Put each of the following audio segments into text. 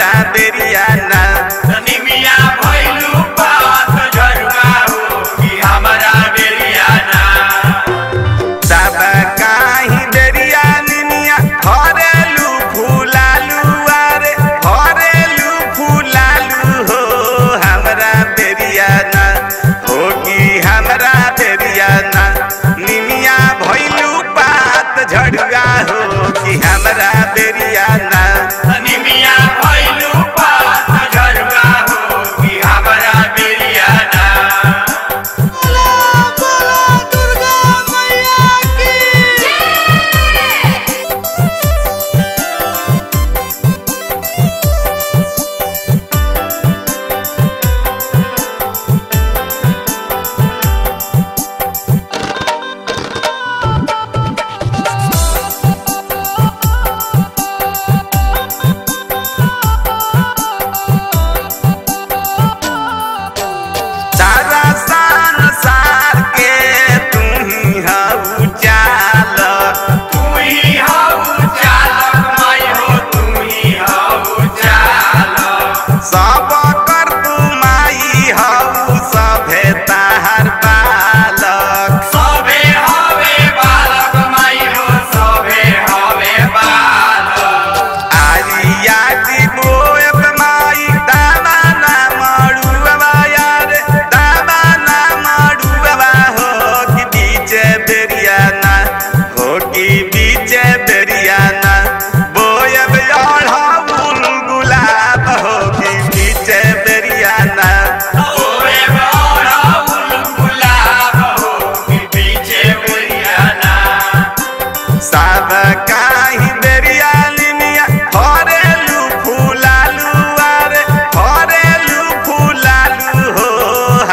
हमरा बेरियाना निमिया भइलू पात झरुआ हो कि हमरा बेरियाना सब काही बेरिया निमिया हरेलू फूलालू अरे हरेलू फूलालू हो हमरा बेरियाना हो कि हमरा बेरियाना निमिया भइलू पात झरुआ हो कि हमरा बेरियाना निमिया भइलू पात झरुआ हो कि हमरा बेरियाना सारा संसार के तू ही हऊ चाल तू ही हऊ चालक माई हो तू ही हऊ चालक सब कर तू माई हऊ सभे ताहर बालक सबे हवे बालक माई हो सबे हवे बालक आई आदि बोएब माई दामा ना मड़ुआ यार दामा ना मड़ुआ हो कि बीचे बेरियाना हो कि बीचे बेरियाना बोएब अढ़ौल गुलाब हो कि बीचे बेरियाना ओए बड़ाउल गुलाब हो कि पीछे बेरियाना सब काही बेरियानिया हरेलू फूलालू अरे हरेलू फूलालू हो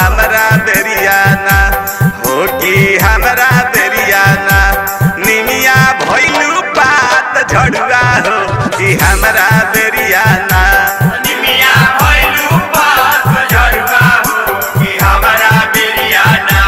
हमरा बेरियाना हो कि हमरा बेरियाना निमिया भइलू पात झड़ुआ हो कि हमरा बेरियाना निमिया भइलू पात झरुआ हो कि हमरा बेरियाना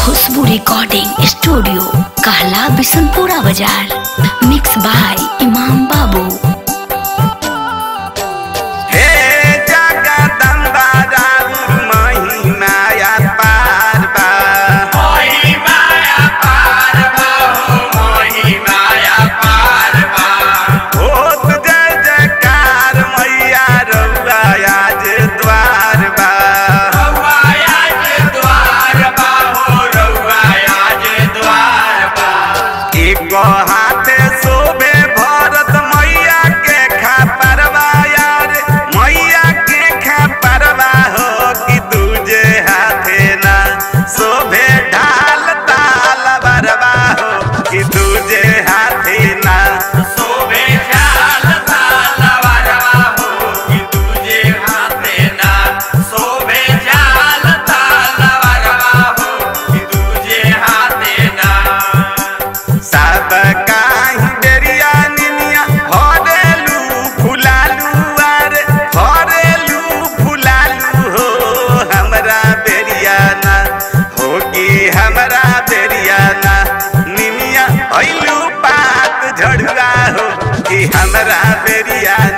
खुशबू रिकॉर्डिंग स्टूडियो कहला बिशनपुरा बाजार मिक्स बाय इमाम बाबू। हे जगदम्बा राउर महिमाया पार बा मोही माया पार बा हो मोही माया पार बा होत जय जयकार मैया रउआ आज द्वार बा रउआ आज द्वार बा हो रउआ आज द्वार बा एक हाथे शोभे भरत मैया के खापरवा यार मैया के खापरवा हो कि दूजे हाथे ना शोभे ढाल ताल बरवा हो कि दूजे हाथे ना सोबे चाल तालवारवा हो कि तुझे हाथे ना सोबे चाल तालवारवा हो कि तुझे हाथे ना सब काही बेरिया निनिया हरेलू फुलालू अरे हरेलू फुलालू हो हमरा बेरियाना हो कि हमरा बेरियाना निमिया भइलू पात झड़ुआ हो कि हमरा बेरियाना